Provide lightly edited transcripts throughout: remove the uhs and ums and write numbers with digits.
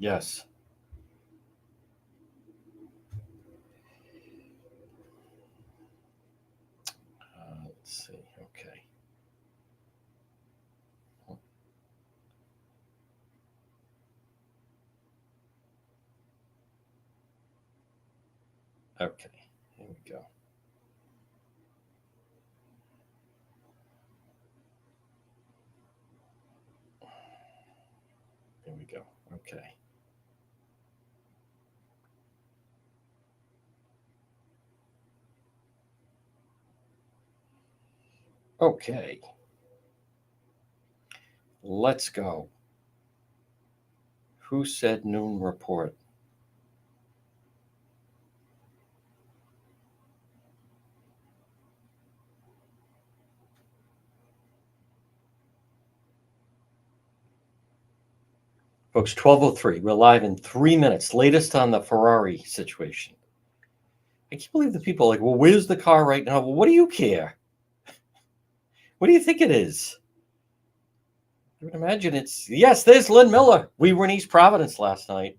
Yes. Let's see. Okay. Okay. Here we go. Here we go. Okay. Okay. Let's go. Who said noon report? Folks, 12:03. We're live in 3 minutes. Latest on the Ferrari situation. I can't believe the people are like, well, where's the car right now? Well, what do you care? What do you think it is? I would imagine it's, yes, there's Lynn Miller. We were in East Providence last night.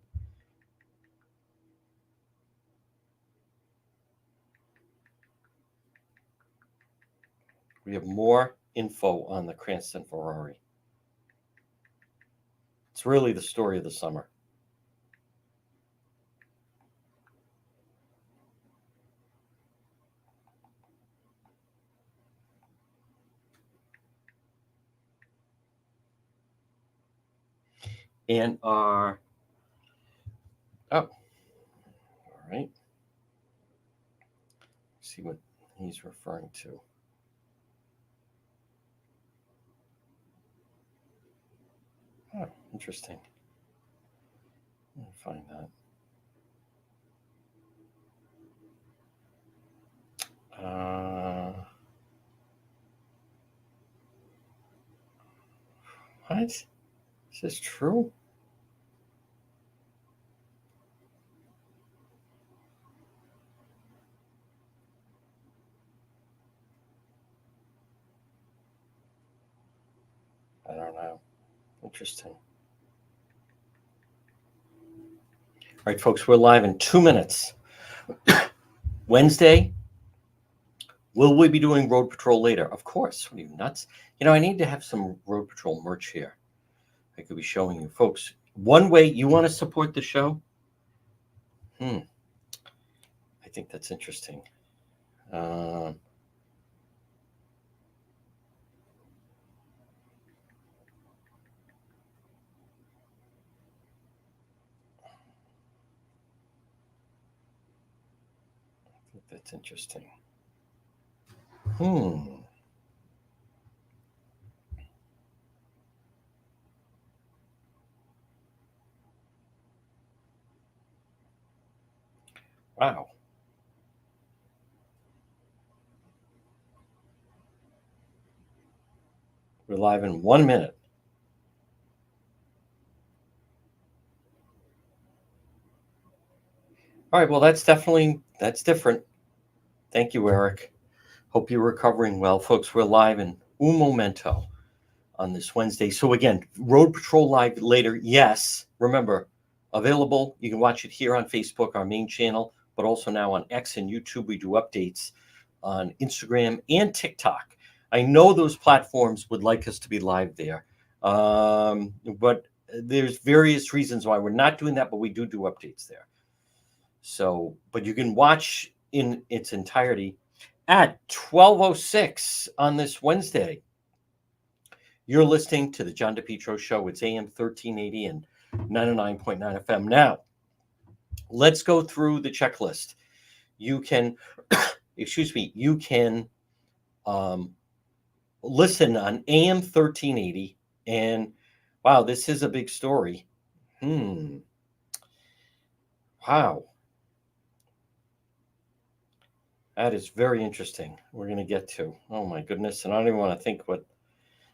We have more info on the Cranston Ferrari. It's really the story of the summer. And our, oh, all right. See what he's referring to. Oh, interesting. Let me find that. What? Is this true? I don't know. Interesting. All right, folks, we're live in 2 minutes. Wednesday, will we be doing Road Patrol later? Of course. What are you, nuts? You know, I need to have some Road Patrol merch here. I could be showing you. Folks, one way you want to support the show? I think that's interesting. That's interesting. Wow. We're live in 1 minute. All right, well, that's different. Thank you, Eric. Hope you're recovering well. Folks, we're live in un momento on this Wednesday. So again, Road Patrol Live later. Yes, remember, available. You can watch it here on Facebook, our main channel, but also now on X and YouTube. We do updates on Instagram and TikTok. I know those platforms would like us to be live there, but there's various reasons why we're not doing that, but we do updates there. So, but you can watch in its entirety at 12:06 on this Wednesday. You're listening to the John DePietro Show. It's AM 1380 and 99.9 FM. Now, let's go through the checklist. You can, you can listen on AM 1380. And wow, this is a big story. Wow. That is very interesting. We're going to get to. Oh, my goodness. And I don't even want to think what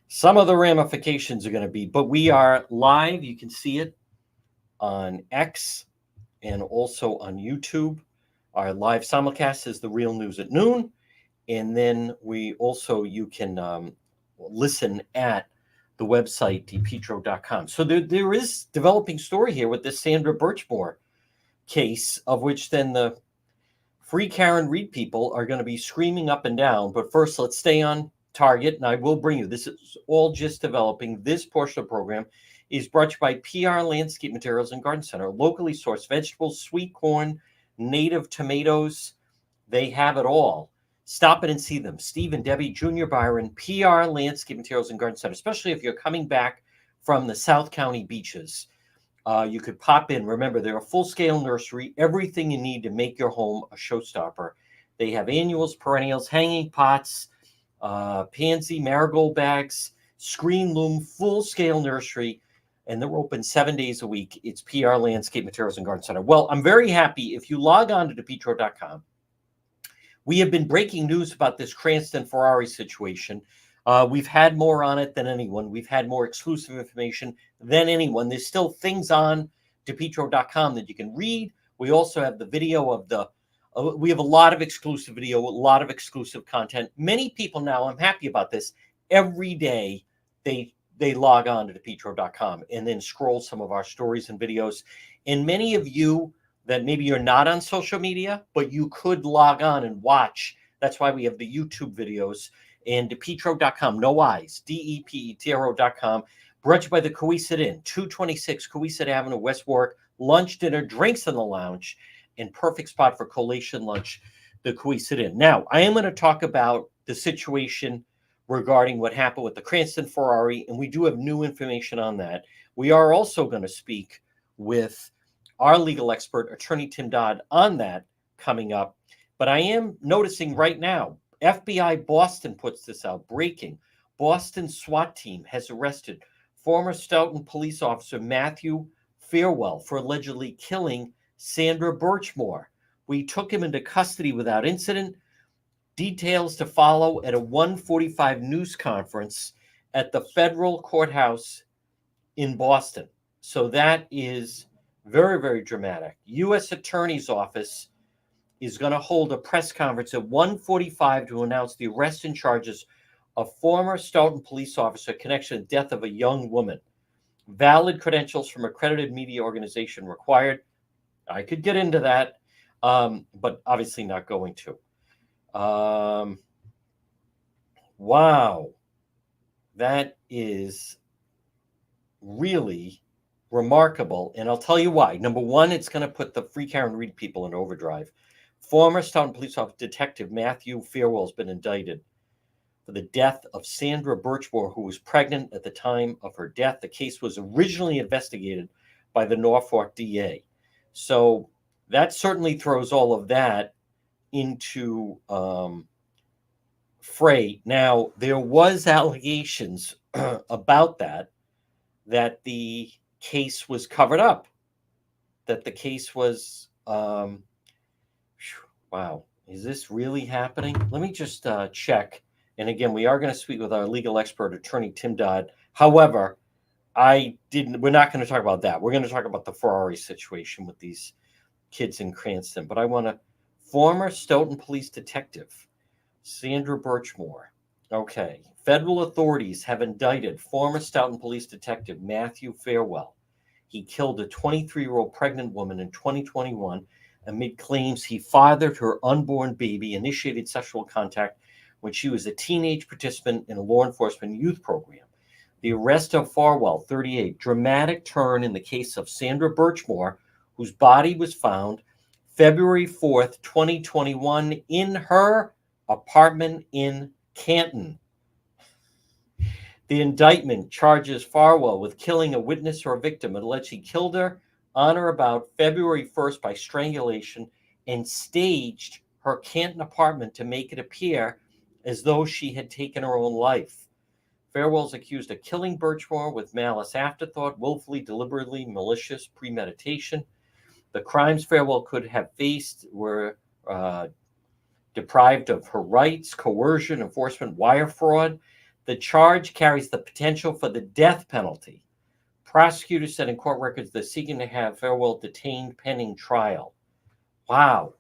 some of the ramifications are going to be. But we are live. You can see it on X and also on YouTube. Our live simulcast is The Real News at Noon. And then we also, you can listen at the website, depetro.com. So there is developing story here with this Sandra Birchmore case, of which then the Free Karen Reed people are going to be screaming up and down. But first, let's stay on target, and I will bring you. This is all just developing. This portion of the program is brought to you by PR Landscape Materials and Garden Center. Locally sourced vegetables, sweet corn, native tomatoes. They have it all. Stop in and see them. Steve and Debbie, Junior Byron, PR Landscape Materials and Garden Center, especially if you're coming back from the South County beaches. You could pop in. Remember, they're a full-scale nursery, everything you need to make your home a showstopper. They have annuals, perennials, hanging pots, pansy, marigold bags, screen loom, full-scale nursery, and they're open 7 days a week. It's PR Landscape Materials and Garden Center. Well, I'm very happy. If you log on to depetro.com, we have been breaking news about this Cranston Ferreri situation. We've had more on it than anyone. We've had more exclusive information than anyone. There's still things on depetro.com that you can read. We also have the video of we have a lot of exclusive video, a lot of exclusive content. Many people now, I'm happy about this, every day they log on to depetro.com and then scroll some of our stories and videos. And many of you that maybe you're not on social media, but you could log on and watch. That's why we have the YouTube videos. And depetro.com, no eyes, DEPETRO.com, brought to you by the Coesit Inn, 226 Coesit Avenue, West Warwick. Lunch, dinner, drinks in the lounge, and perfect spot for collation lunch, the Coesit Inn. Now, I am going to talk about the situation regarding what happened with the Cranston Ferreri, and we do have new information on that. We are also going to speak with our legal expert, Attorney Tim Dodd, on that coming up. But I am noticing right now, FBI Boston puts this out, breaking. Boston SWAT team has arrested former Stoughton police officer Matthew Fairwell for allegedly killing Sandra Birchmore. We took him into custody without incident. Details to follow at a 1:45 news conference at the federal courthouse in Boston. So that is very, very dramatic. U.S. Attorney's Office is going to hold a press conference at 1:45 to announce the arrest and charges of former Stoughton police officer in connection to the death of a young woman. Valid credentials from accredited media organization required. I could get into that, but obviously not going to. Wow. That is really remarkable. And I'll tell you why. Number one, it's going to put the Free Karen Reed people in overdrive. Former Stoughton police officer detective Matthew Fairwell has been indicted for the death of Sandra Birchmore, who was pregnant at the time of her death. The case was originally investigated by the Norfolk DA. So that certainly throws all of that into fray. Now, there was allegations about that the case was covered up, that the case was wow, is this really happening? Let me just check. And again, we are going to speak with our legal expert, Attorney Tim Dodd. However, we're not going to talk about that. We're going to talk about the Ferreri situation with these kids in Cranston. But I want to, former Stoughton police detective, Sandra Birchmore. Okay. Federal authorities have indicted former Stoughton police detective Matthew Fairwell. He killed a 23-year-old pregnant woman in 2021 amid claims he fathered her unborn baby, initiated sexual contact when she was a teenage participant in a law enforcement youth program. The arrest of Farwell, 38, dramatic turn in the case of Sandra Birchmore, whose body was found February 4th, 2021 in her apartment in Canton. The indictment charges Farwell with killing a witness or a victim and alleged he killed her on or about February 1st by strangulation and staged her Canton apartment to make it appear as though she had taken her own life. Fairwell's accused of killing Birchmore with malice aforethought, willfully, deliberately, malicious premeditation. The crimes Fairwell could have faced were deprived of her rights, coercion, enforcement, wire fraud. The charge carries the potential for the death penalty. Prosecutors said in court records they're seeking to have Fairwell detained pending trial. Wow.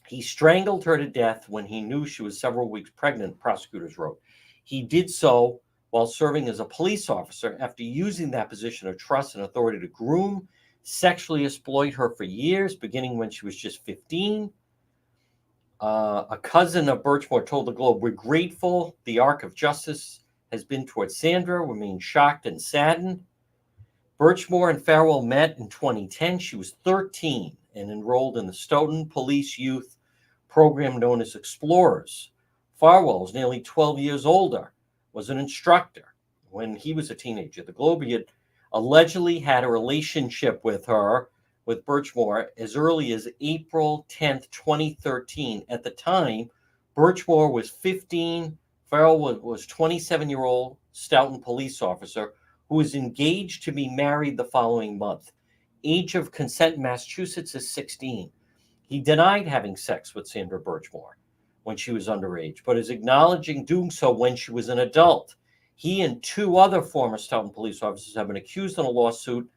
He strangled her to death when he knew she was several weeks pregnant, prosecutors wrote. He did so while serving as a police officer after using that position of trust and authority to groom, sexually exploit her for years, beginning when she was just 15. A cousin of Birchmore told the Globe, "We're grateful the arc of justice has been towards Sandra. We remain shocked and saddened." Birchmore and Farwell met in 2010. She was 13 and enrolled in the Stoughton Police Youth program known as Explorers. Farwell was nearly 12 years older, was an instructor when he was a teenager. The Globe had allegedly had a relationship with Birchmore, as early as April 10th, 2013. At the time, Birchmore was 15. Farrell was 27-year-old Stoughton police officer who was engaged to be married the following month. Age of consent in Massachusetts is 16. He denied having sex with Sandra Birchmore when she was underage, but is acknowledging doing so when she was an adult. He and two other former Stoughton police officers have been accused in a lawsuit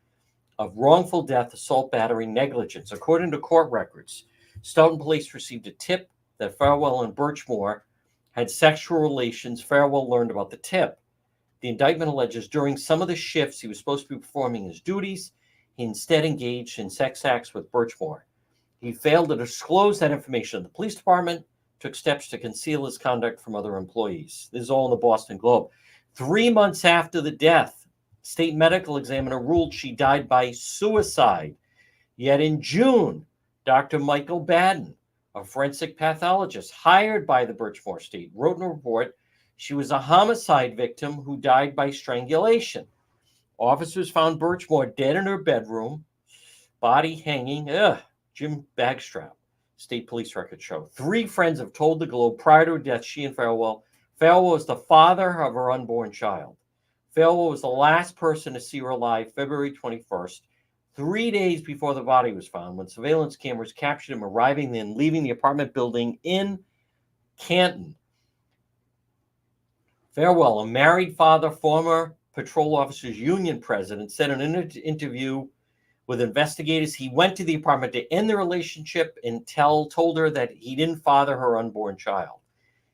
of wrongful death, assault, battery, negligence. According to court records, Stoughton police received a tip that Farwell and Birchmore had sexual relations. Farwell learned about the tip. The indictment alleges during some of the shifts he was supposed to be performing his duties, he instead engaged in sex acts with Birchmore. He failed to disclose that information to the police department, took steps to conceal his conduct from other employees. This is all in the Boston Globe. 3 months after the death, state medical examiner ruled she died by suicide. Yet in June, Dr. Michael Baden, a forensic pathologist hired by the Birchmore State, wrote in a report she was a homicide victim who died by strangulation. Officers found Birchmore dead in her bedroom, body hanging. Jim Bagstrap, state police records show. 3 friends have told the Globe prior to her death, she and Farwell was the father of her unborn child. Farwell was the last person to see her alive February 21st, 3 days before the body was found, when surveillance cameras captured him arriving and leaving the apartment building in Canton. Farwell, a married father, former patrol officers union president, said in an interview with investigators he went to the apartment to end the relationship and told her that he didn't father her unborn child.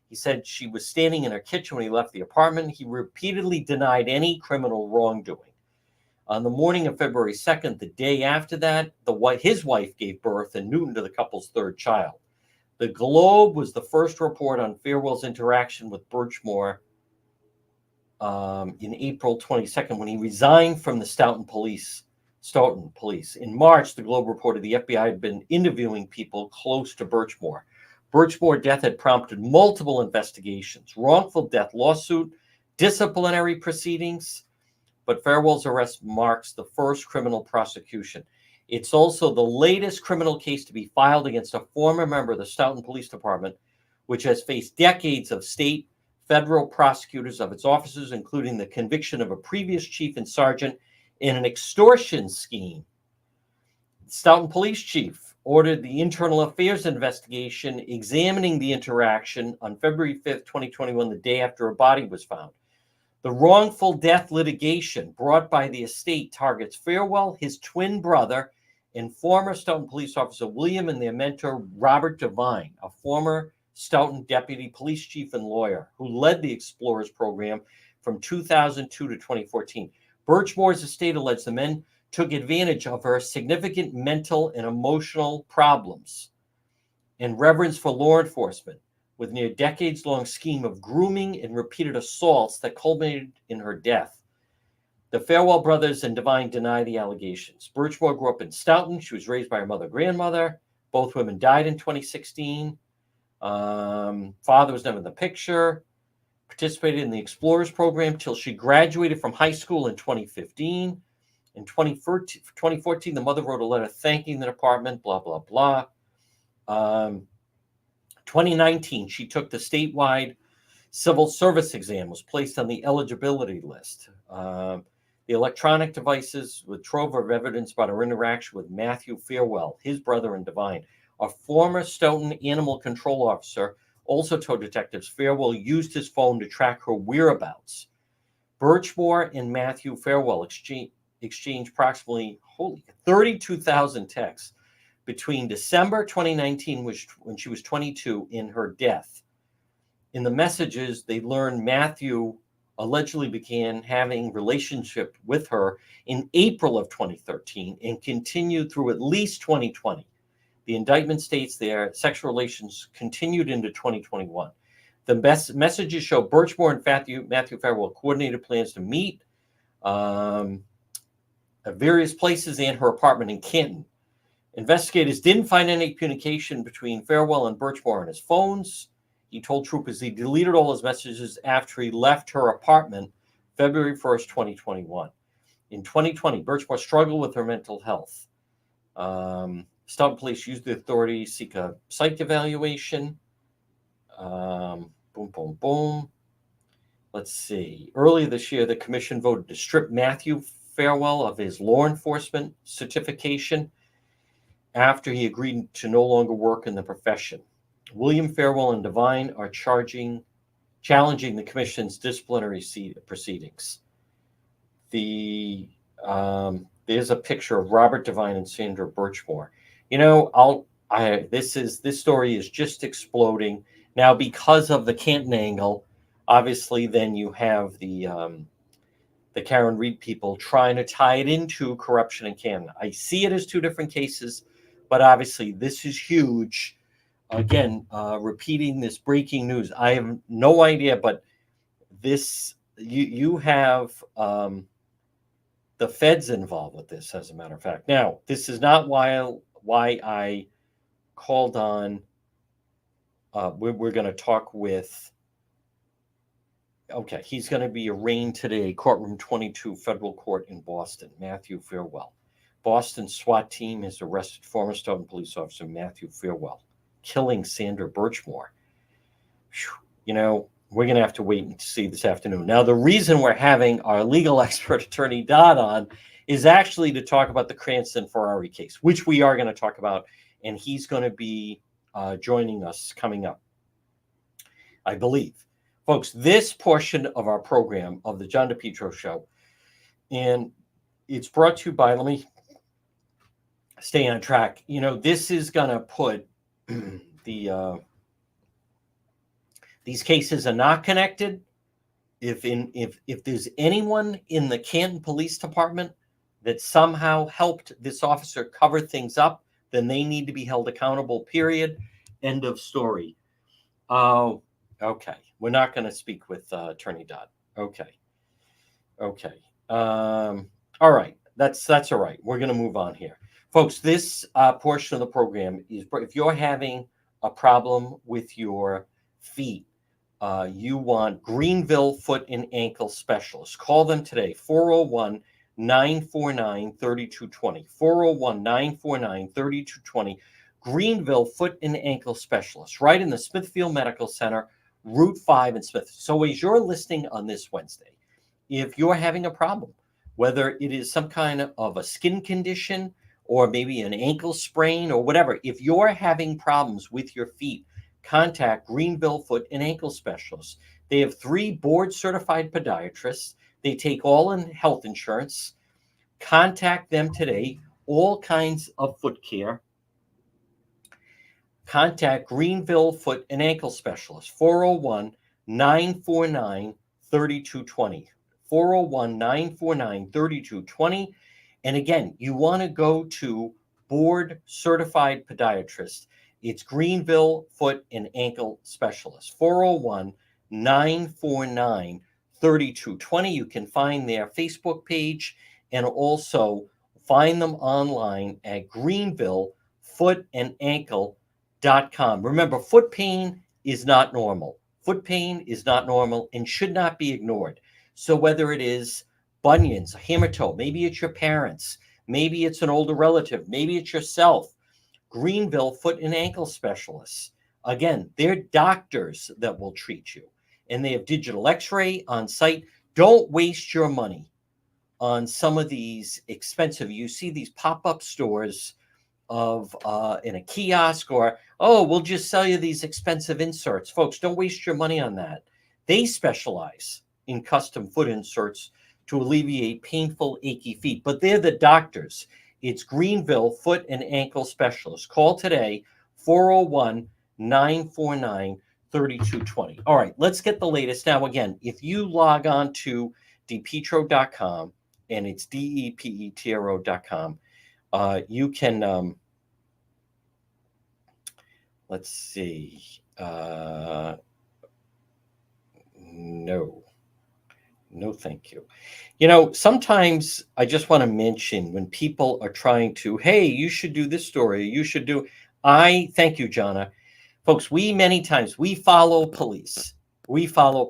He said she was standing in her kitchen when he left the apartment. He repeatedly denied any criminal wrongdoing. On the morning of February 2nd, the day after that, his wife gave birth in Newton to the couple's 3rd child. The Globe was the first report on Farwell's interaction with Birchmore in April 22nd when he resigned from the Stoughton police. In March, the Globe reported the FBI had been interviewing people close to Birchmore. Birchmore's death had prompted multiple investigations, wrongful death lawsuit, disciplinary proceedings, but Farwell's arrest marks the first criminal prosecution. It's also the latest criminal case to be filed against a former member of the Stoughton Police Department, which has faced decades of state, federal prosecutors of its officers, including the conviction of a previous chief and sergeant in an extortion scheme. Stoughton police chief ordered the internal affairs investigation examining the interaction on February 5th, 2021, the day after a body was found. The wrongful death litigation brought by the estate targets Farwell, his twin brother, and former Stoughton police officer William and their mentor Robert Devine, a former Stoughton deputy police chief and lawyer who led the Explorers program from 2002 to 2014. Birchmore's estate alleged the men took advantage of her significant mental and emotional problems and reverence for law enforcement with near decades-long scheme of grooming and repeated assaults that culminated in her death. The Farwell brothers and Devine deny the allegations. Birchmore grew up in Stoughton. She was raised by her mother-grandmother. Both women died in 2016. Father was never in the picture. Participated in the Explorers program till she graduated from high school in 2015. In 2014, the mother wrote a letter thanking the department, blah, blah, blah. 2019, she took the statewide civil service exam, was placed on the eligibility list. The electronic devices with trove of evidence about her interaction with Matthew Farwell, his brother and Devine, a former Stoughton animal control officer, also told detectives Farwell used his phone to track her whereabouts. Birchmore and Matthew Farwell exchanged approximately 32,000 texts between December 2019, when she was 22, and her death. In the messages, they learned Matthew allegedly began having relationship with her in April of 2013 and continued through at least 2020. The indictment states their sexual relations continued into 2021. The messages show Birchmore and Matthew Farwell coordinated plans to meet at various places and her apartment in Canton. Investigators didn't find any communication between Farwell and Birchmore on his phones. He told troopers he deleted all his messages after he left her apartment February 1st, 2021. In 2020, Birchmore struggled with her mental health. Stoughton police used the authority to seek a psych evaluation. Boom, boom, boom. Let's see. Earlier this year, the commission voted to strip Matthew Farwell of his law enforcement certification after he agreed to no longer work in the profession. William Farwell and Devine are challenging the commission's disciplinary proceedings. There's a picture of Robert Devine and Sandra Birchmore. This story is just exploding now because of the Canton angle. Obviously, then you have the Karen Reed people trying to tie it into corruption in Canada. I see it as two different cases, but obviously this is huge. Again, repeating this breaking news. I have no idea, but this you have the feds involved with this, as a matter of fact. Now, this is not why I called on. We're going to talk with. Okay, he's going to be arraigned today, courtroom 22, federal court in Boston. Matthew Farwell. Boston SWAT team has arrested former Stoughton police officer Matthew Farwell, killing Sandra Birchmore. We're going to have to wait and see this afternoon. Now, the reason we're having our legal expert, Attorney Dodd, on is actually to talk about the Cranston Ferreri case, which we are going to talk about, and he's going to be joining us coming up, I believe. Folks, this portion of our program of the John DePietro Show, and it's brought to you by, let me stay on track. This is going to put these cases are not connected. If there's anyone in the Canton Police Department that somehow helped this officer cover things up, then they need to be held accountable, period. End of story. Oh, okay. We're not going to speak with Attorney Dodd. Okay. All right. That's all right. We're going to move on here. Folks, this portion of the program is, if you're having a problem with your feet, you want Greenville Foot and Ankle Specialists. Call them today, 401-949-3220. 401-949-3220. Greenville Foot and Ankle Specialists, right in the Smithfield Medical Center, Route 5 in Smith. So as you're listening on this Wednesday, if you're having a problem, whether it is some kind of a skin condition or maybe an ankle sprain or whatever, if you're having problems with your feet, contact Greenville Foot and Ankle Specialists. They have 3 board-certified podiatrists. They take all in health insurance. Contact them today. All kinds of foot care. Contact Greenville Foot and Ankle Specialists, 401-949-3220. 401-949-3220. And again, you want to go to board-certified podiatrist. It's Greenville Foot and Ankle Specialist, 401-949-3220. You can find their Facebook page and also find them online at greenvillefootandAnkle.com. Remember, foot pain is not normal. Foot pain is not normal and should not be ignored. So whether it is bunions, a hematoma, maybe it's your parents, maybe it's an older relative, maybe it's yourself, Greenville Foot and Ankle Specialists. Again, they're doctors that will treat you, and they have digital x-ray on site. Don't waste your money on some of these expensive, you see these pop-up stores of in a kiosk, or, oh, we'll just sell you these expensive inserts. Folks, don't waste your money on that. They specialize in custom foot inserts to alleviate painful, achy feet, but they're the doctors. It's Greenville Foot and Ankle Specialists. Call today, 401-949-3220. 3220. All right, let's get the latest. Now, again, if you log on to depetro.com, and it's depetro.com, you can, let's see, no, thank you. Sometimes I just want to mention when people are trying to, hey, you should do this story, thank you, Jonna. Folks, many times we follow police. We follow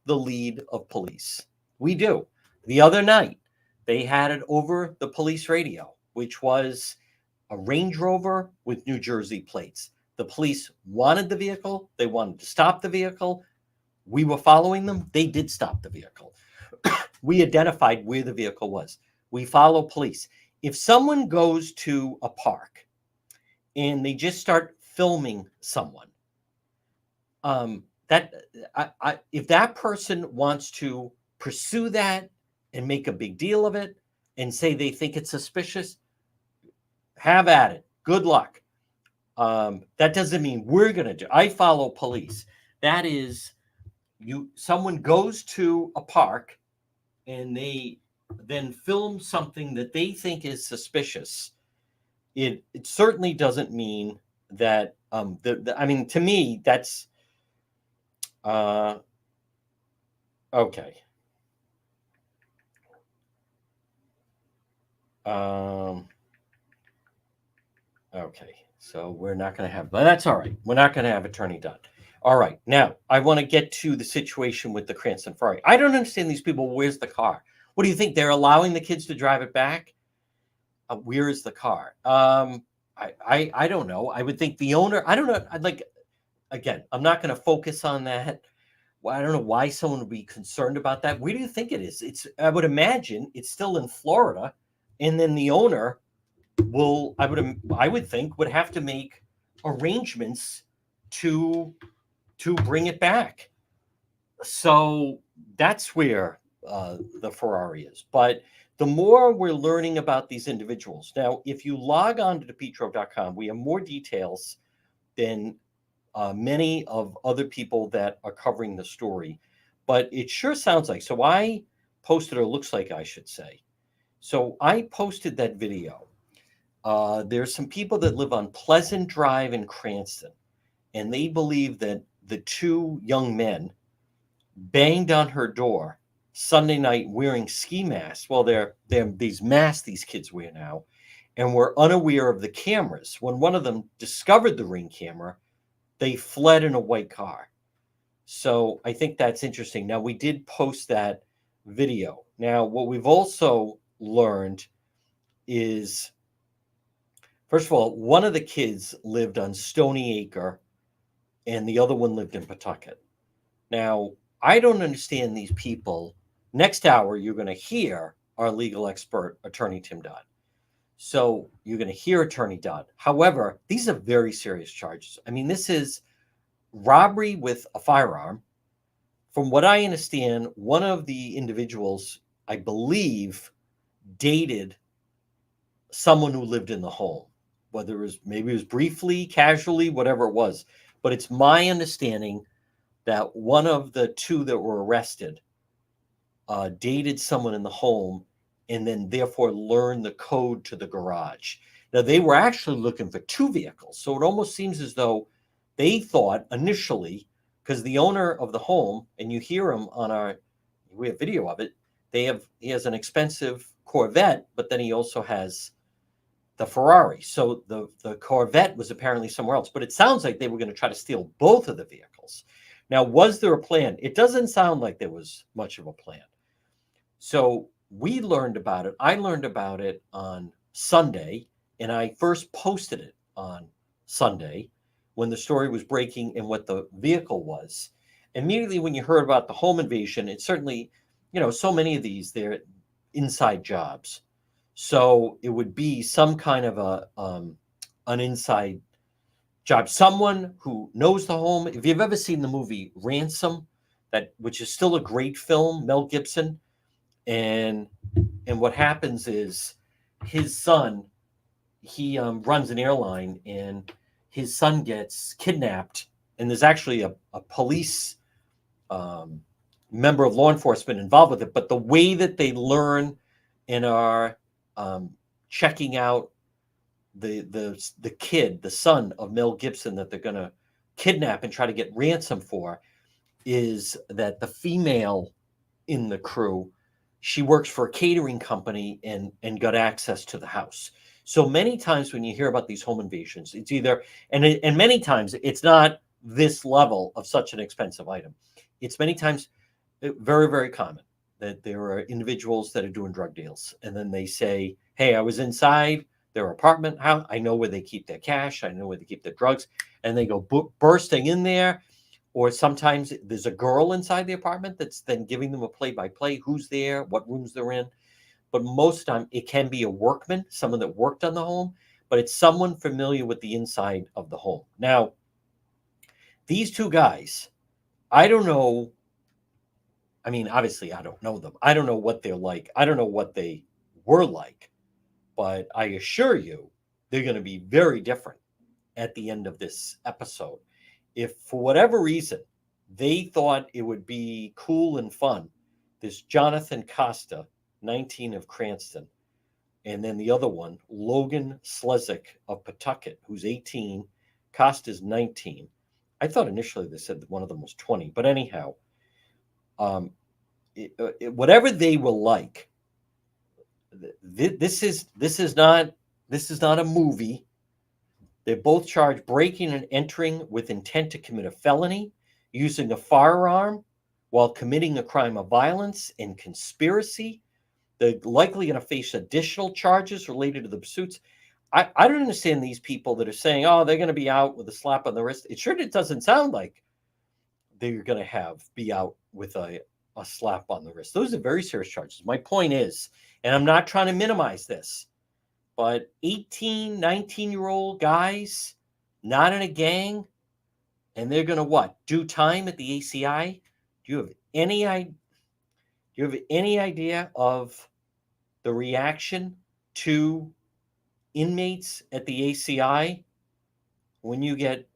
the lead of police. We do. The other night, they had it over the police radio, which was a Range Rover with New Jersey plates. The police wanted the vehicle. They wanted to stop the vehicle. We were following them. They did stop the vehicle. We identified where the vehicle was. We follow police. If someone goes to a park and they just start filming someone, if that person wants to pursue that and make a big deal of it and say they think it's suspicious, have at it. Good luck. That doesn't mean we're going to do. I follow police. That is, someone goes to a park and they then film something that they think is suspicious. It certainly doesn't mean that. To me, that's okay. Okay, so we're not going to have, but that's all right. We're not going to have Attorney Dunn. All right, now I want to get to the situation with the Cranston Ferreri. I don't understand these people. Where's the car? What do you think? They're allowing the kids to drive it back? Where is the car? I don't know. I would think the owner. I don't know. Again, I'm not going to focus on that. Well, I don't know why someone would be concerned about that. Where do you think it is? I would imagine it's still in Florida, and then the owner I would think would have to make arrangements to bring it back. So that's where the Ferrari is. But the more we're learning about these individuals, now, if you log on to depetro.com, we have more details than many of other people that are covering the story. But it sure sounds like, so I posted, or looks like I should say. So I posted that video. There's some people that live on Pleasant Drive in Cranston, and they believe that the two young men banged on her door Sunday night wearing ski masks. Well, they're these masks these kids wear now, and were unaware of the cameras. When one of them discovered the Ring camera, they fled in a white car. So I think that's interesting. Now, we did post that video. Now, what we've also learned is, first of all, one of the kids lived on Stony Acre and the other one lived in Pawtucket. Now, I don't understand these people. Next hour, you're going to hear our legal expert, Attorney Tim Dodd. So you're going to hear Attorney Dodd. However, these are very serious charges. I mean, this is robbery with a firearm. From what I understand, one of the individuals, I believe, dated someone who lived in the home, whether maybe it was briefly, casually, whatever it was. But it's my understanding that one of the two that were arrested dated someone in the home and then therefore learned the code to the garage. Now, they were actually looking for two vehicles. So it almost seems as though they thought initially, because the owner of the home, and you hear him we have video of it, he has an expensive Corvette, but then he also has the Ferrari. So the Corvette was apparently somewhere else, but it sounds like they were going to try to steal both of the vehicles. Now, was there a plan? It doesn't sound like there was much of a plan. So we learned about it. I learned about it on Sunday, and I first posted it on Sunday when the story was breaking and what the vehicle was. Immediately when you heard about the home invasion, it certainly, so many of these, they're inside jobs. So it would be some kind of an inside job. Someone who knows the home. If you've ever seen the movie Ransom, which is still a great film, Mel Gibson, and what happens is his son, he runs an airline, and his son gets kidnapped, and there's actually a police member of law enforcement involved with it. But the way that they learn and are checking out the kid, the son of Mel Gibson, that they're going to kidnap and try to get ransom for, is that the female in the crew, she works for a catering company and got access to the house. So many times when you hear about these home invasions, it's either and many times it's not this level of such an expensive item. It's many times very, very common that there are individuals that are doing drug deals, and then they say, "Hey, I was inside their apartment house. I know where they keep their cash. I know where they keep their drugs," and they go bursting in there. Or sometimes there's a girl inside the apartment that's then giving them a play-by-play, who's there, what rooms they're in. But most of the time, it can be a workman, someone that worked on the home, but it's someone familiar with the inside of the home. Now, these two guys, I don't know. I mean, obviously, I don't know them. I don't know what they're like. I don't know what they were like. But I assure you, they're going to be very different at the end of this episode. If for whatever reason they thought it would be cool and fun, this Jonathan Costa, 19 of Cranston, and then the other one, Logan Slezik of Pawtucket, who's 18, Costa's 19. I thought initially they said that one of them was 20, but anyhow, whatever they were like, this is not a movie. They're both charged breaking and entering with intent to commit a felony, using a firearm while committing a crime of violence, and conspiracy. They're likely going to face additional charges related to the pursuits. I don't understand these people that are saying, oh, they're going to be out with a slap on the wrist. It doesn't sound like they're going to be out with a slap on the wrist. Those are very serious charges. My point is, and I'm not trying to minimize this, but 18, 19-year-old guys, not in a gang, and they're going to do time at the ACI? Do you have any idea of the reaction to inmates at the ACI when you get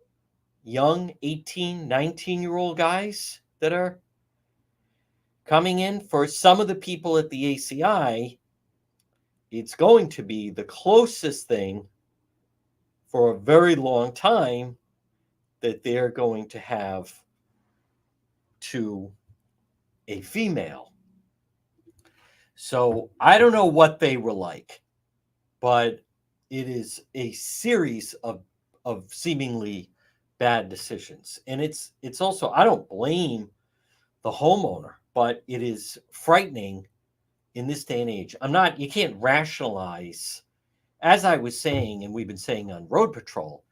young 18, 19-year-old guys that are coming in? For some of the people at the ACI, it's going to be the closest thing for a very long time that they're going to have to a female. So I don't know what they were like, but it is a series of seemingly bad decisions. And it's also, I don't blame the homeowner, but it is frightening in this day and age. You can't rationalize, as I was saying, and we've been saying on Road Patrol,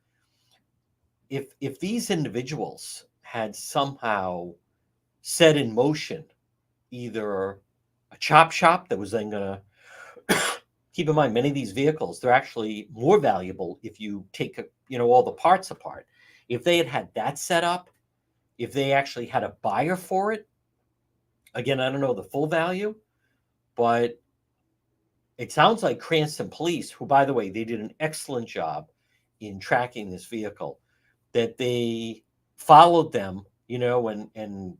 if these individuals had somehow set in motion either a chop shop that was then going to keep in mind, many of these vehicles, they're actually more valuable if you take all the parts apart. If they had that set up, if they actually had a buyer for it, again, I don't know the full value, but it sounds like Cranston Police, who, by the way, they did an excellent job in tracking this vehicle, that they followed them, and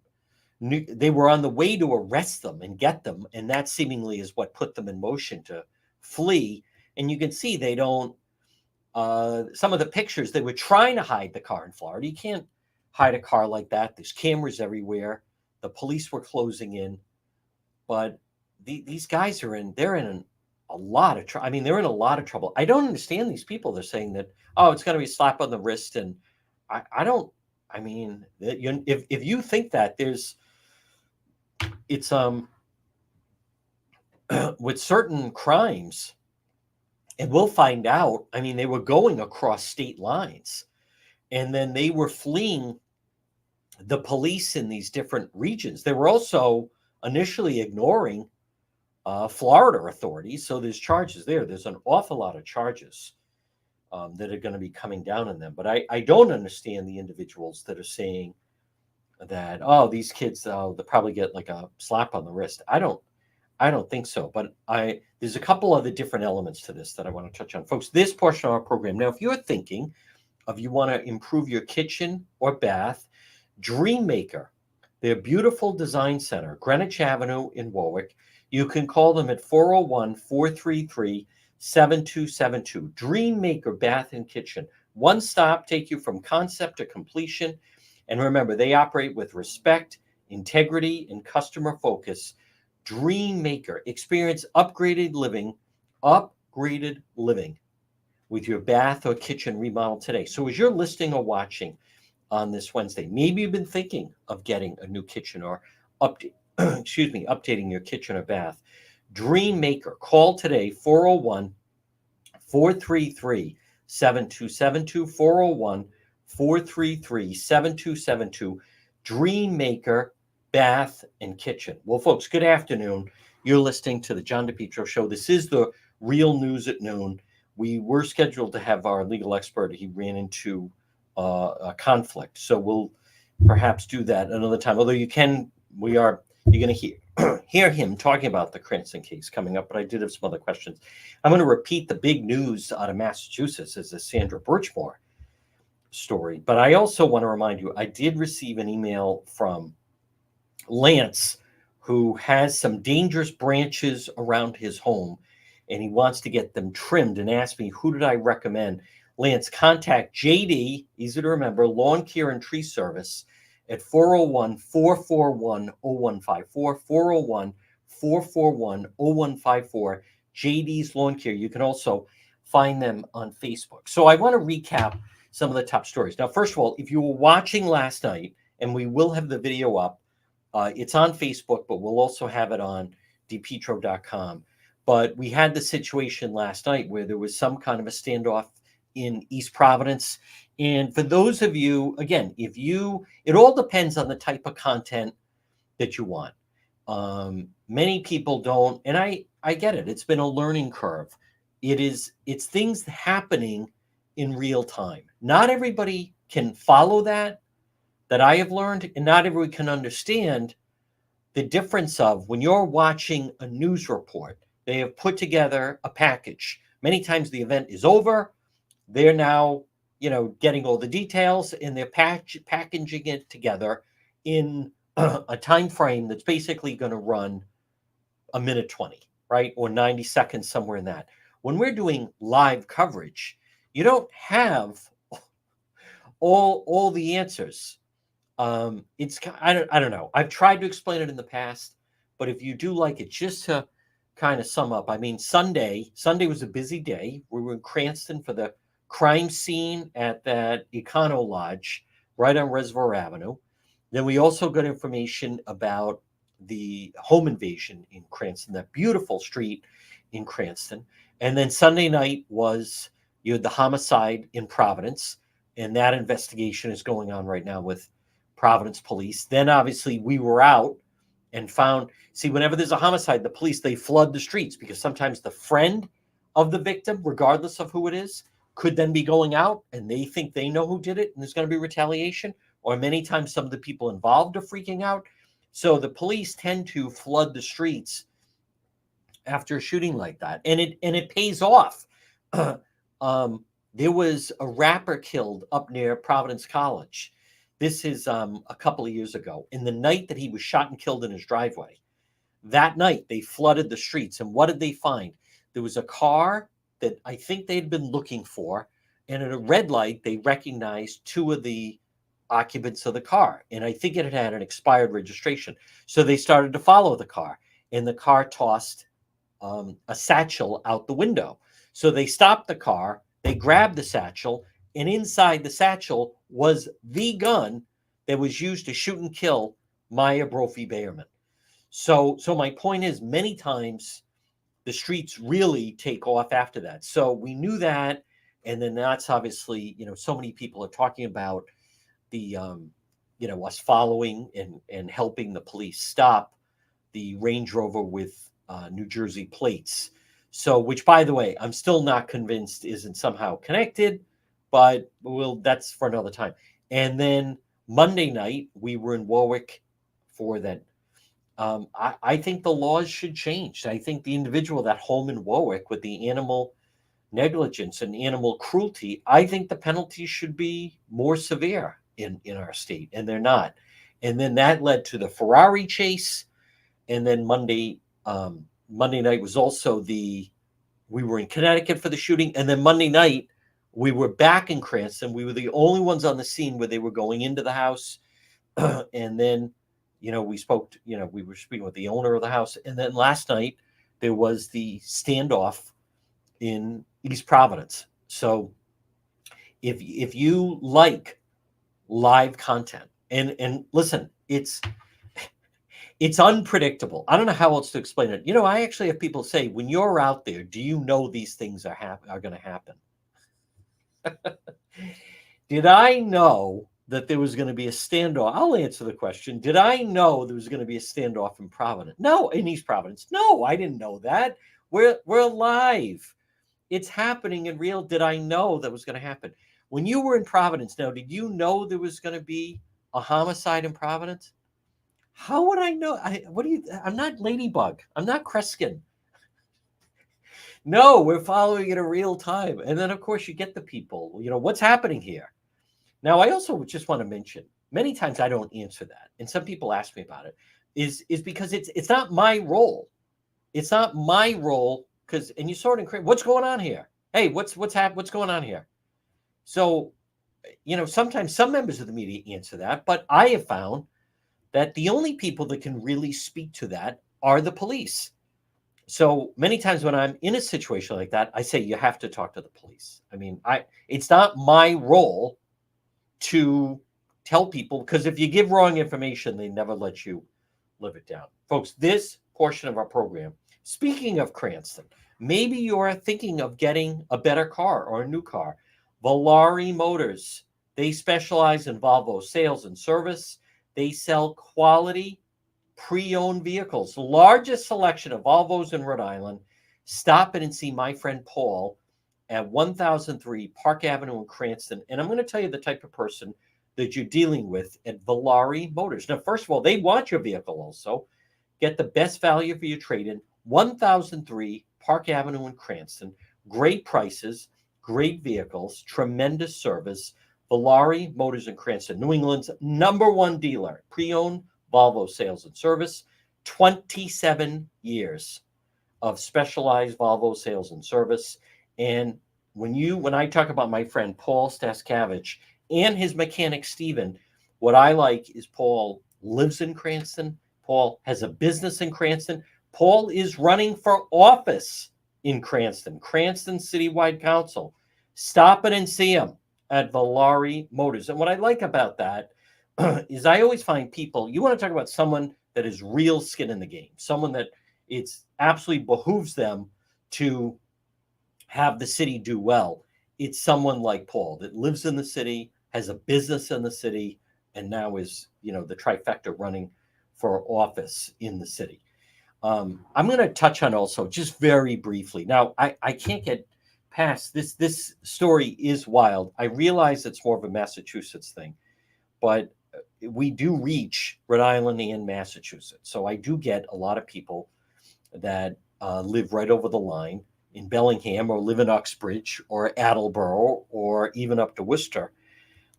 they were on the way to arrest them and get them. And that seemingly is what put them in motion to flee. And you can see they don't, some of the pictures, they were trying to hide the car in Florida. You can't hide a car like that. There's cameras everywhere. The police were closing in. But these guys they're in a lot of trouble. I mean, they're in a lot of trouble. I don't understand these people. They're saying that, oh, it's going to be a slap on the wrist. And I don't, I mean, if you think that it's with certain crimes, and we'll find out, I mean, they were going across state lines, and then they were fleeing the police in these different regions. They were also initially ignoring Florida authorities. So there's charges there. There's an awful lot of charges that are going to be coming down on them. But I don't understand the individuals that are saying that, oh, these kids, they'll probably get like a slap on the wrist. I don't think so. But there's a couple other different elements to this that I want to touch on. Folks, this portion of our program. Now, if you're thinking of you want to improve your kitchen or bath, Dreammaker, their beautiful design center, Greenwich Avenue in Warwick. You can call them at 401-433-7272. Dreammaker Bath and Kitchen. One stop, take you from concept to completion. And remember, they operate with respect, integrity, and customer focus. Dreammaker. Experience upgraded living with your bath or kitchen remodel today. So as you're listening or watching on this Wednesday, maybe you've been thinking of getting a new kitchen or updating your kitchen or bath. Dreammaker. Call today, 401-433-7272, 401-433-7272. Dreammaker Bath and Kitchen. Well, folks, good afternoon. You're listening to the John DePietro Show. This is the Real News at Noon. We were scheduled to have our legal expert. He ran into a conflict, so we'll perhaps do that another time. Although you're going to hear him talking about the Cranston case coming up, but I did have some other questions. I'm going to repeat the big news out of Massachusetts as the Sandra Birchmore story, but I also want to remind you, I did receive an email from Lance, who has some dangerous branches around his home, and he wants to get them trimmed, and asked me, who did I recommend? Lance, contact JD, easy to remember, Lawn Care and Tree Service at 401-441-0154, 401-441-0154, JD's Lawn Care. You can also find them on Facebook. So I want to recap some of the top stories. Now, first of all, if you were watching last night, and we will have the video up, it's on Facebook, but we'll also have it on depetro.com. But we had the situation last night where there was some kind of a standoff in East Providence. And for those of you, again, it all depends on the type of content that you want. Many people don't, and I get it. It's been a learning curve. It's things happening in real time. Not everybody can follow that I have learned, and not everyone can understand the difference of when you're watching a news report. They have put together a package. Many times the event is over. They're now, getting all the details, and they're packaging it together in a time frame that's basically going to run a minute 20, right? Or 90 seconds, somewhere in that. When we're doing live coverage, you don't have all the answers. I don't know. I've tried to explain it in the past, but if you do like it, just to kind of sum up, I mean, Sunday was a busy day. We were in Cranston for the crime scene at that Econo Lodge right on Reservoir Avenue. Then we also got information about the home invasion in Cranston, that beautiful street in Cranston. And then Sunday night you had the homicide in Providence, and that investigation is going on right now with Providence police. Then obviously we were out and found, whenever there's a homicide, the police, they flood the streets, because sometimes the friend of the victim, regardless of who it is, could then be going out and they think they know who did it and there's going to be retaliation. Or many times some of the people involved are freaking out. So the police tend to flood the streets after a shooting like that. And it pays off. There was a rapper killed up near Providence College. This is a couple of years ago. In the night that he was shot and killed in his driveway, that night they flooded the streets. And what did they find? There was a car that I think they'd been looking for. And at a red light, they recognized two of the occupants of the car. And I think it had an expired registration. So they started to follow the car. And the car tossed a satchel out the window. So they stopped the car. They grabbed the satchel. And inside the satchel was the gun that was used to shoot and kill Maya Brophy Bayerman. So my point is, many times the streets really take off after that. So we knew that, and then that's obviously, so many people are talking about the, us following and helping the police stop the Range Rover with New Jersey plates. So, which, by the way, I'm still not convinced isn't somehow connected. But that's for another time. And then Monday night, we were in Warwick for that. I think the laws should change. I think the individual, that home in Warwick with the animal negligence and animal cruelty, I think the penalties should be more severe in our state, and they're not. And then that led to the Ferrari chase, and then Monday night was also we were in Connecticut for the shooting, and then Monday night we were back in Cranston. We were the only ones on the scene where they were going into the house, and then we were speaking with the owner of the house, and then last night there was the standoff in East Providence. So if you like live content, and listen, it's unpredictable. I don't know how else to explain it. I actually have people say, when you're out there, do you know these things are going to happen? Did I know that there was going to be a standoff? I'll answer the question. Did I know there was going to be a standoff in Providence? No, in East Providence. No, I didn't know that. We're live. It's happening in real. Did I know that was going to happen? When you were in Providence, now, did you know there was going to be a homicide in Providence? How would I know? I'm not Ladybug. I'm not Kreskin. No, we're following it in real time. And then, of course, you get the people, what's happening here? Now, I also just want to mention, many times I don't answer that. And some people ask me about it, is because it's not my role. It's not my role, and you saw it in, what's going on here? Hey, what's going on here? So, sometimes some members of the media answer that, but I have found that the only people that can really speak to that are the police. So many times when I'm in a situation like that, I say, you have to talk to the police. I mean, it's not my role to tell people, because if you give wrong information, they never let you live it down. Folks, this portion of our program, speaking of Cranston, maybe you're thinking of getting a better car or a new car. Ferreri Motors, they specialize in Volvo sales and service. They sell quality pre-owned vehicles, the largest selection of Volvos in Rhode Island. Stop in and see my friend Paul at 1003 Park Avenue in Cranston. And I'm going to tell you the type of person that you're dealing with at Ferreri Motors. Now, first of all, they want your vehicle also. Get the best value for your trade-in. 1003 Park Avenue in Cranston. Great prices, great vehicles, tremendous service. Ferreri Motors in Cranston, New England's #1 dealer, pre-owned Volvo sales and service, 27 years of specialized Volvo sales and service. And when I talk about my friend Paul Staskavich and his mechanic Steven, what I like is Paul lives in Cranston. Paul has a business in Cranston. Paul is running for office in Cranston Citywide Council. Stop it and see him at Ferreri Motors. And what I like about that is I always find people, you want to talk about someone that is real skin in the game, someone that it's absolutely behooves them to have the city do well. It's someone like Paul that lives in the city, has a business in the city, and now is, the trifecta running for office in the city. I'm going to touch on also just very briefly. Now, I can't get past this. This story is wild. I realize it's more of a Massachusetts thing, but we do reach Rhode Island and Massachusetts. So I do get a lot of people that live right over the line in Bellingham, or live in Uxbridge or Attleboro, or even up to Worcester.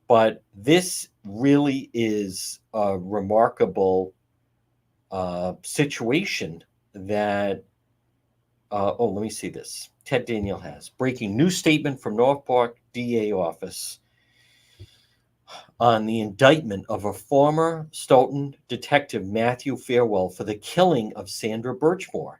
But this really is a remarkable situation that, let me see this. Ted Daniel has breaking news statement from Norfolk DA office on the indictment of a former Stoughton detective, Matthew Fairwell, for the killing of Sandra Birchmore.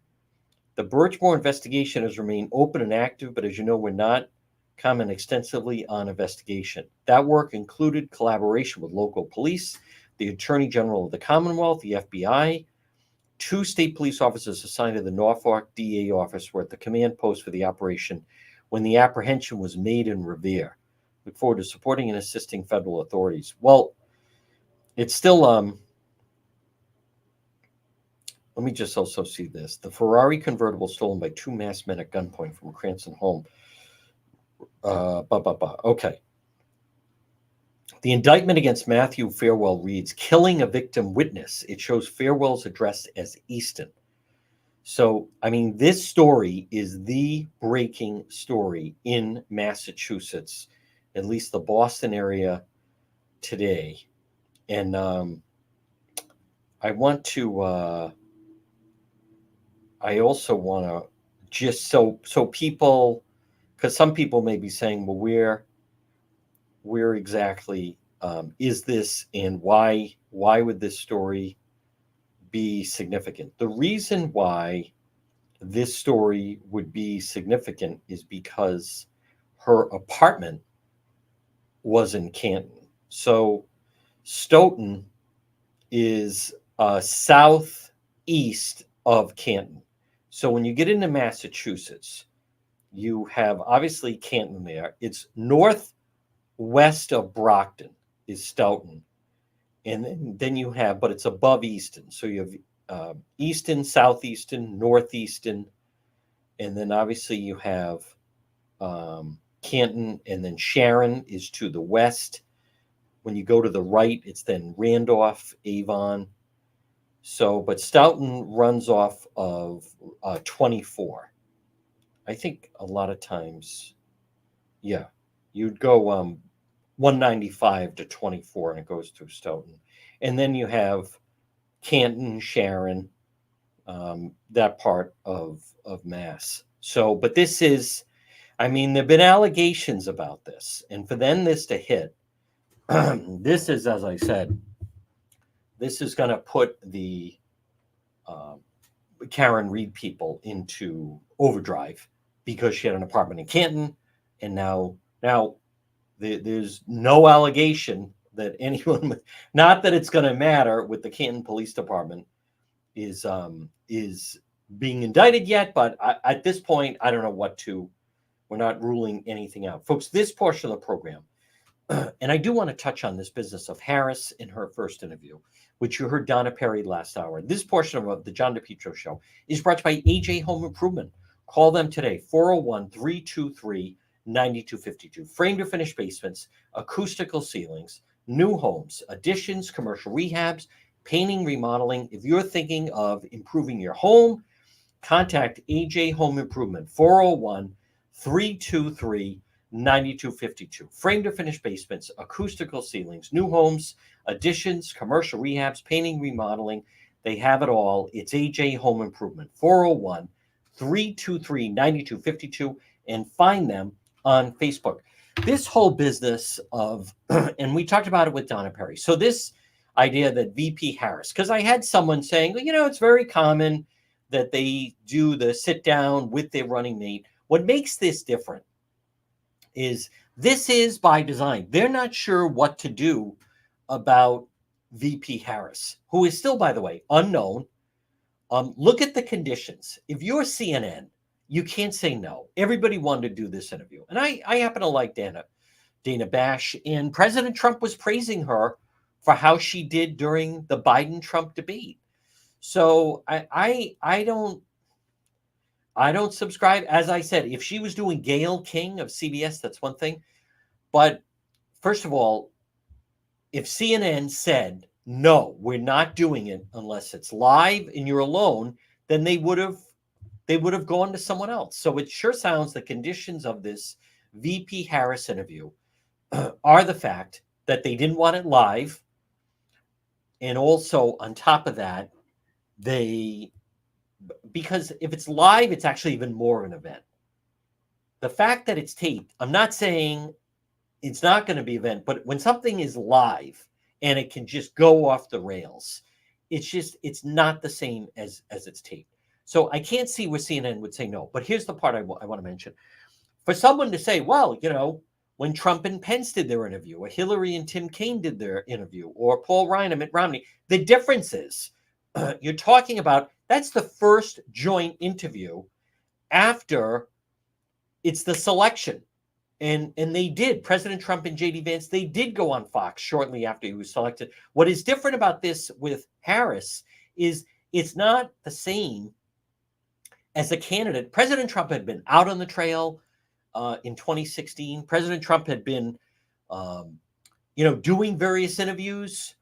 The Birchmore investigation has remained open and active, but as you know, we're not comment extensively on investigation. That work included collaboration with local police, the Attorney General of the Commonwealth, the FBI. 2 state police officers assigned to the Norfolk DA office were at the command post for the operation when the apprehension was made in Revere. Look forward to supporting and assisting federal authorities. Well, it's still, let me just also see this. The Ferrari convertible stolen by 2 masked men at gunpoint from a Cranston home. Okay. The indictment against Matthew Fairwell reads, killing a victim witness. It shows Fairwell's address as Easton. So, I mean, this story is the breaking story in Massachusetts, at least the Boston area today. And I want to, I also want to just so people, because some people may be saying, well, where exactly is this, and why would this story be significant? The reason why this story would be significant is because her apartment was in Canton. So Stoughton is southeast of Canton. So when you get into Massachusetts, you have obviously Canton there. It's northwest of Brockton is Stoughton. And then you have, but it's above Easton. So you have Easton, Southeastern, Northeastern, and then obviously you have Canton, and then Sharon is to the west. When you go to the right, it's then Randolph, Avon. So, but Stoughton runs off of 24. I think a lot of times, yeah, you'd go 195 to 24, and it goes through Stoughton. And then you have Canton, Sharon, that part of Mass. So, but this is, I mean, there have been allegations about this, and for then this to hit, this is, as I said, this is going to put the uh, Karen Reed people into overdrive because she had an apartment in Canton, and now there's no allegation that anyone, not that it's going to matter with the Canton Police Department, is being indicted yet. But at this point, I don't know what to. We're not ruling anything out, folks. This portion of the program, and I do want to touch on this business of Harris in her first interview, which you heard Donna Perry last hour. This portion of the John DePietro Show is brought to you by AJ Home Improvement. Call them today, 401-323-9252. Frame to finish basements, acoustical ceilings, new homes, additions, commercial rehabs, painting, remodeling. If you're thinking of improving your home, contact AJ Home Improvement, 401-323-9252. Frame to finish basements, acoustical ceilings, new homes, additions, commercial rehabs, painting, remodeling. They have it all. It's AJ Home Improvement, 401-323-9252, and find them on Facebook. This whole business of, and we talked about it with Donna Perry. So this idea that VP Harris, because I had someone saying, well, it's very common that they do the sit down with their running mate. What makes this different is this is by design. They're not sure what to do about VP Harris, who is still, by the way, unknown. Look at the conditions. If you're CNN, you can't say no. Everybody wanted to do this interview. And I happen to like Dana Bash. And President Trump was praising her for how she did during the Biden-Trump debate. So I don't subscribe. As I said, if she was doing Gayle King of CBS, that's one thing. But first of all, if CNN said, no, we're not doing it unless it's live and you're alone, then they would have gone to someone else. So it sure sounds the conditions of this VP Harris interview are the fact that they didn't want it live. And also on top of that, because if it's live, it's actually even more of an event. The fact that it's taped, I'm not saying it's not going to be an event, but when something is live and it can just go off the rails, it's not the same as it's taped. So I can't see where CNN would say no. But here's the part I want to mention. For someone to say, well, when Trump and Pence did their interview, or Hillary and Tim Kaine did their interview, or Paul Ryan and Mitt Romney, the difference is you're talking about that's the first joint interview after it's the selection. And they did. President Trump and J.D. Vance, they did go on Fox shortly after he was selected. What is different about this with Harris is it's not the same as a candidate. President Trump had been out on the trail in 2016. President Trump had been, doing various interviews.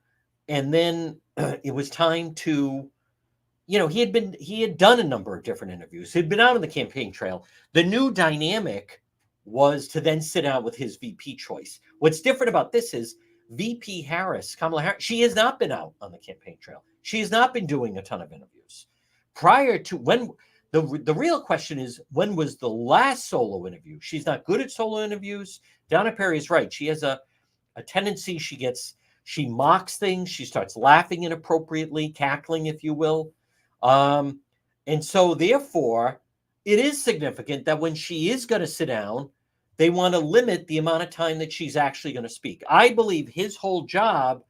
And then it was time to, he had done a number of different interviews. He'd been out on the campaign trail. The new dynamic was to then sit down with his VP choice. What's different about this is VP Harris, Kamala Harris, she has not been out on the campaign trail. She has not been doing a ton of interviews. Prior to when the real question is, when was the last solo interview? She's not good at solo interviews. Donna Perry is right. She has a tendency, she mocks things. She starts laughing inappropriately, cackling, if you will. And so therefore, it is significant that when she is going to sit down, they want to limit the amount of time that she's actually going to speak. I believe his whole job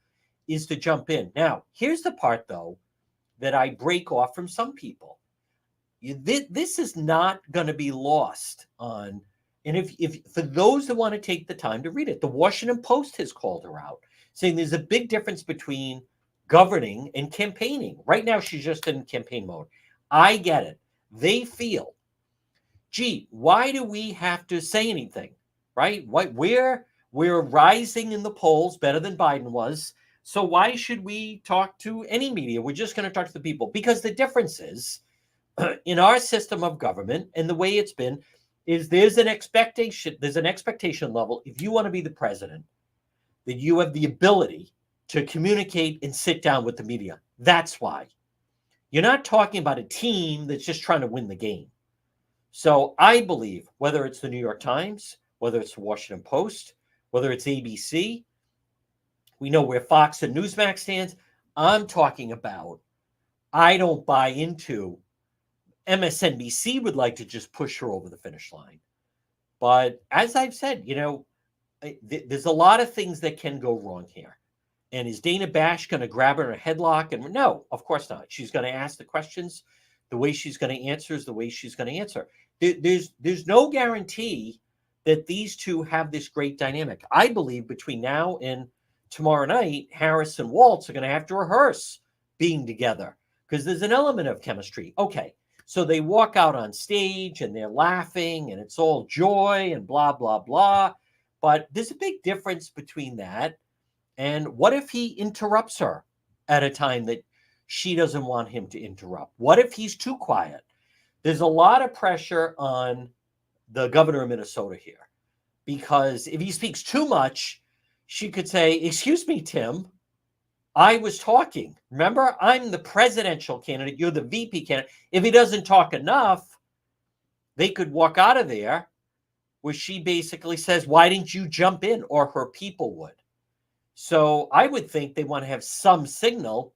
is to jump in. Now, here's the part, though, that I break off from some people. This is not going to be lost on, and if for those that want to take the time to read it, the Washington Post has called her out, saying there's a big difference between governing and campaigning. Right now, she's just in campaign mode. I get it. They feel, gee, why do we have to say anything, right? We're rising in the polls better than Biden was. So why should we talk to any media? We're just going to talk to the people. Because the difference is, in our system of government and the way it's been, is there's an expectation level. If you want to be the president, that you have the ability to communicate and sit down with the media. That's why. You're not talking about a team that's just trying to win the game. So I believe, whether it's the New York Times, whether it's the Washington Post, whether it's ABC, we know where Fox and Newsmax stands. I'm talking about, I don't buy into MSNBC would like to just push her over the finish line. But as I've said, there's a lot of things that can go wrong here. And is Dana Bash going to grab her in a headlock? And no, of course not. She's going to ask the questions. The way she's going to answer is the way she's going to answer. There's no guarantee that these two have this great dynamic. I believe between now and tomorrow night, Harris and Waltz are going to have to rehearse being together because there's an element of chemistry. Okay, so they walk out on stage and they're laughing and it's all joy and blah, blah, blah. But there's a big difference between that and what if he interrupts her at a time that she doesn't want him to interrupt? What if he's too quiet? There's a lot of pressure on the governor of Minnesota here because if he speaks too much, she could say, excuse me, Tim, I was talking. Remember, I'm the presidential candidate. You're the VP candidate. If he doesn't talk enough, they could walk out of there where she basically says, why didn't you jump in? Or her people would. So I would think they want to have some signal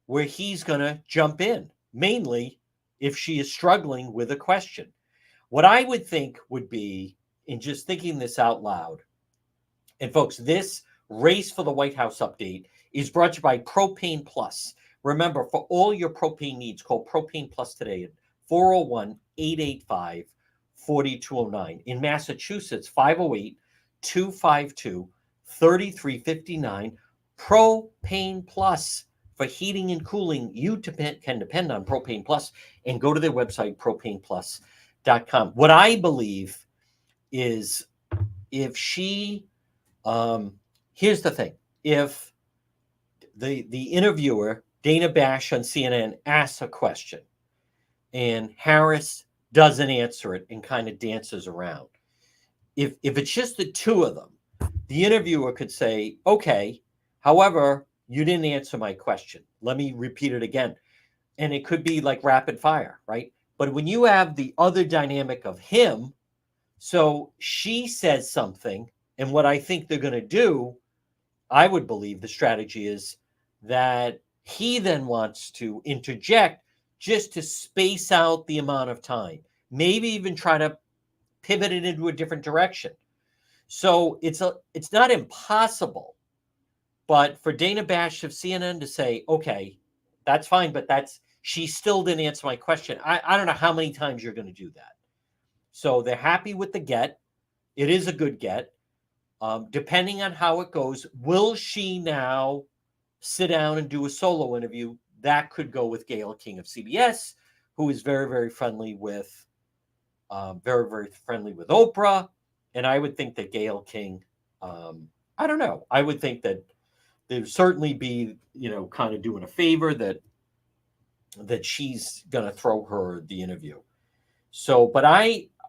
where he's going to jump in, mainly if she is struggling with a question. What I would think would be, in just thinking this out loud, and folks, this Race for the White House update is brought to you by Propane Plus. Remember, for all your propane needs, call Propane Plus today at 401-885-4209. In Massachusetts, 508-252-3359. Propane Plus. For heating and cooling, you can depend on Propane Plus, and go to their website, propaneplus.com. What I believe is if she, here's the thing, if the interviewer, Dana Bash on CNN, asks a question and Harris doesn't answer it and kind of dances around, if it's just the two of them, the interviewer could say, okay, however, you didn't answer my question. Let me repeat it again. And it could be like rapid fire, right? But when you have the other dynamic of him, so she says something, and what I think they're going to do, I would believe the strategy is that he then wants to interject just to space out the amount of time, maybe even try to pivot it into a different direction. So it's not impossible. But for Dana Bash of CNN to say, okay, that's fine, but she still didn't answer my question. I don't know how many times you're going to do that. So they're happy with the get. It is a good get. Depending on how it goes, will she now sit down and do a solo interview? That could go with Gayle King of CBS, who is very, very friendly with Oprah. And I would think that Gayle King, I don't know. I would think that they'd certainly be, kind of doing a favor that that she's going to throw her the interview. So, but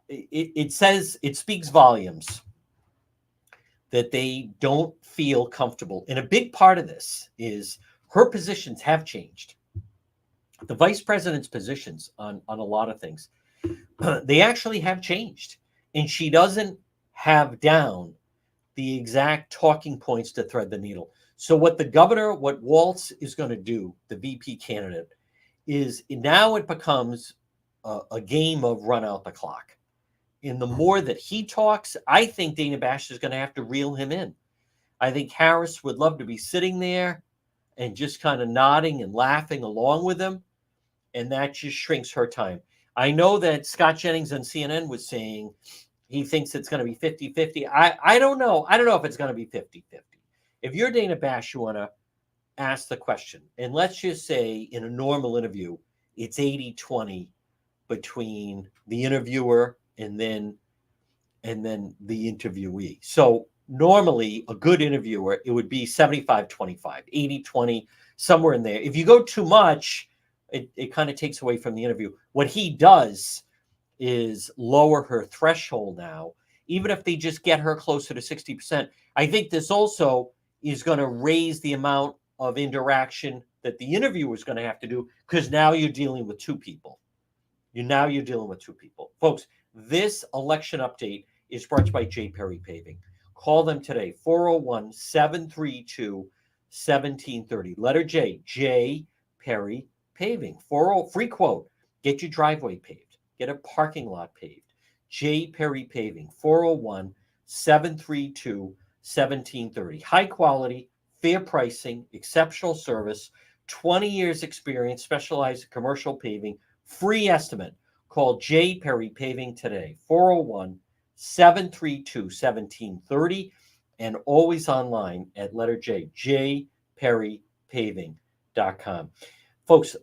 it says, it speaks volumes that they don't feel comfortable. And a big part of this is her positions have changed. The vice president's positions on a lot of things, they actually have changed. And she doesn't have down the exact talking points to thread the needle. So what Waltz is going to do, the VP candidate, is now it becomes a game of run out the clock. And the more that he talks, I think Dana Bash is going to have to reel him in. I think Harris would love to be sitting there and just kind of nodding and laughing along with him. And that just shrinks her time. I know that Scott Jennings on CNN was saying he thinks it's going to be 50-50. I don't know. I don't know if it's going to be 50-50. If you're Dana Bash, you want to ask the question. And let's just say in a normal interview, it's 80-20 between the interviewer and then the interviewee. So normally a good interviewer, it would be 75-25, 80-20, somewhere in there. If you go too much, it kind of takes away from the interview. What he does is lower her threshold now, even if they just get her closer to 60%. I think this also is going to raise the amount of interaction that the interviewer is going to have to do, because now you're dealing with two people. You're dealing with two people. Folks, this election update is brought to you by J. Perry Paving. Call them today, 401-732-1730. Letter J, J. Perry Paving. 40, free quote, get your driveway paved, get a parking lot paved. J. Perry Paving, 401-732-1730. High quality, fair pricing, exceptional service, 20 years experience, specialized in commercial paving, free estimate. Call J. Perry Paving today, 401-732-1730, and always online at letter J, jperrypaving.com. Folks,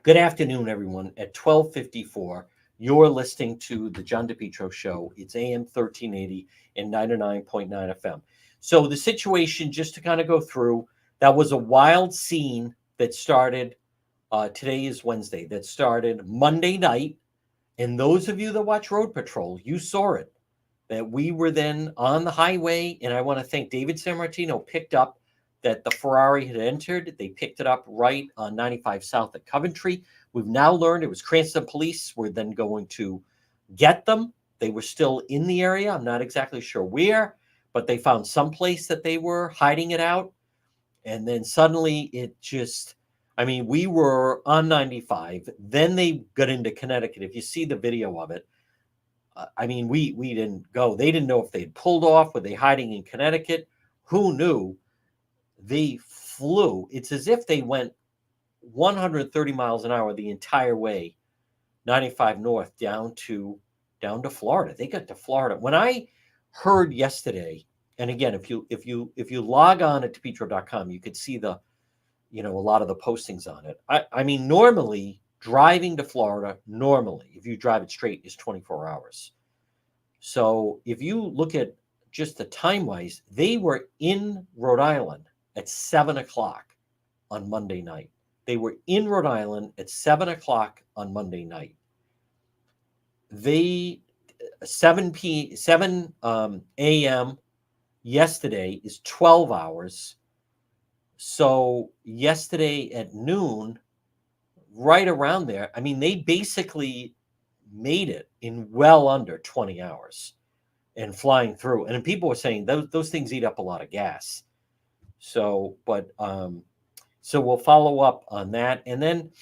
good afternoon, everyone. At 12:54, you're listening to the John DePietro Show. It's AM 1380 and 99.9 FM. So the situation, just to kind of go through, that was a wild scene that started, today is Wednesday, that started Monday night. And those of you that watch Road Patrol, you saw it, that we were then on the highway. And I want to thank David Sammartino, picked up that the Ferrari had entered. They picked it up right on 95 South at Coventry. We've now learned it was Cranston police were then going to get them. They were still in the area. I'm not exactly sure where, but they found some place that they were hiding it out. And then suddenly it just, we were on 95. Then they got into Connecticut. If you see the video of it, we didn't go. They didn't know if they'd pulled off. Were they hiding in Connecticut? Who knew? They flew. It's as if they went 130 miles an hour the entire way, 95 north down to Florida. They got to Florida. When I heard yesterday, and again, if you log on at DePietro.com, you could see a lot of the postings on it. Normally driving to Florida, if you drive it straight, is 24 hours. So if you look at just the time wise, they were in Rhode Island at 7:00 on Monday night. They were in Rhode Island at 7:00 on Monday night. 7 a.m. yesterday is 12 hours. So yesterday at noon, right around there, they basically made it in well under 20 hours and flying through. And people were saying those things eat up a lot of gas. So we'll follow up on that. And then,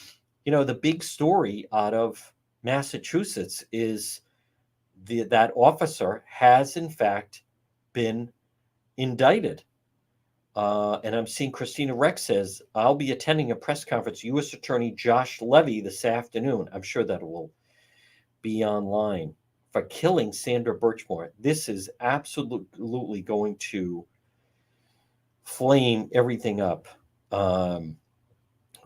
the big story out of Massachusetts is that officer has in fact been indicted. And I'm seeing Christina Rex says, I'll be attending a press conference, U.S. Attorney Josh Levy this afternoon. I'm sure that will be online, for killing Sandra Birchmore. This is absolutely going to flame everything up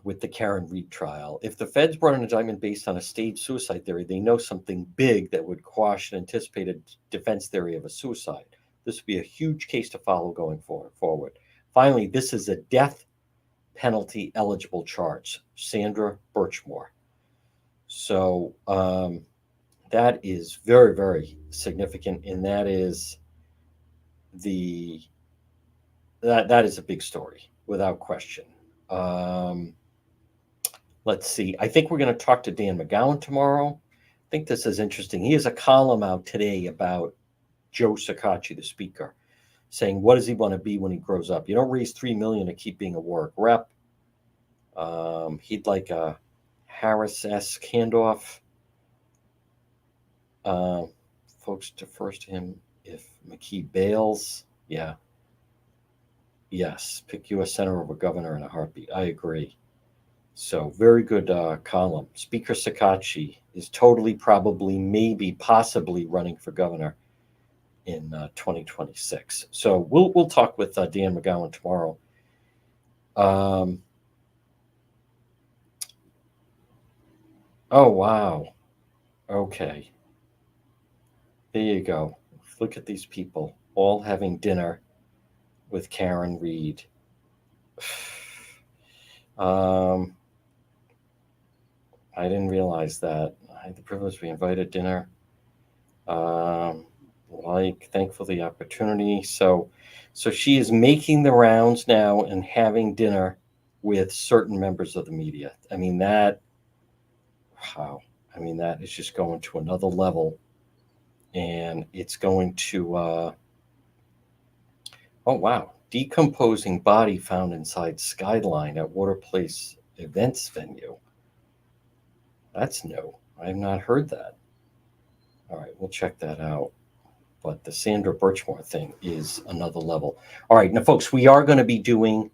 with the Karen Reed trial. If the feds brought an indictment based on a staged suicide theory, they know something big that would quash an anticipated defense theory of a suicide. This would be a huge case to follow going forward. Finally, this is a death penalty eligible charge, Sandra Birchmore. So that is very, very significant, and that is that is a big story without question. Um, let's see. I think we're going to talk to Dan McGowan tomorrow. I think this is interesting. He has a column out today about Joe Sacacci, the speaker, saying, what does he want to be when he grows up? You don't raise $3 million to keep being a work rep. He'd like a Harris-esque handoff. Folks defer to him if McKee bails. Yeah. Yes. Pick U.S. Senator over governor in a heartbeat. I agree. So very good column. Speaker Sacacci is totally, probably, maybe, possibly running for governor in 2026. So we'll talk with Dan McGowan tomorrow. Oh, wow. Okay. There you go. Look at these people all having dinner with Karen Reed. I didn't realize that. I had the privilege to be invited to dinner. Thankful for the opportunity. So she is making the rounds now and having dinner with certain members of the media. I mean, that is just going to another level. And it's going to, oh, wow. Decomposing body found inside skyline at Water Place events venue. That's new. I have not heard that. All right, we'll check that out. But the Sandra Birchmore thing is another level. All right, now, folks, we are going to be doing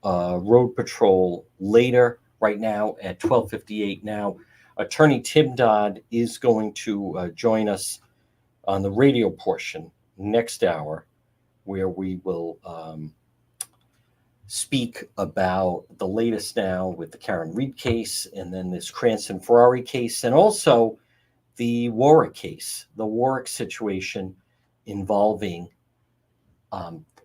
Road Patrol later, right now at 12:58 now. Attorney Tim Dodd is going to join us on the radio portion next hour, where we will speak about the latest now with the Karen Reed case, and then this Cranston Ferreri case, and also the Warwick case, the Warwick situation involving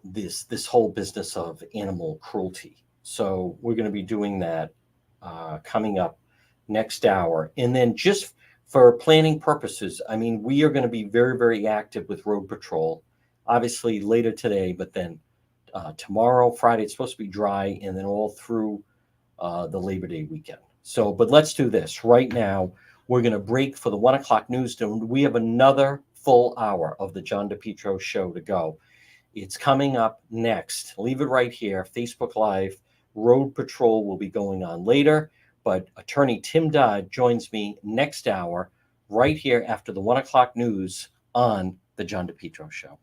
this whole business of animal cruelty. So we're going to be doing that coming up next hour. And then just for planning purposes, I mean, we are going to be very, very active with Road Patrol, obviously later today, but then tomorrow, Friday, it's supposed to be dry, and then all through the Labor Day weekend. So, but let's do this right now. We're going to break for the 1 o'clock news. We have another full hour of the John DePietro show to go. It's coming up next. Leave it right here. Facebook Live. Road Patrol will be going on later, but Attorney Tim Dodd joins me next hour right here after the 1 o'clock news on the John DePietro show.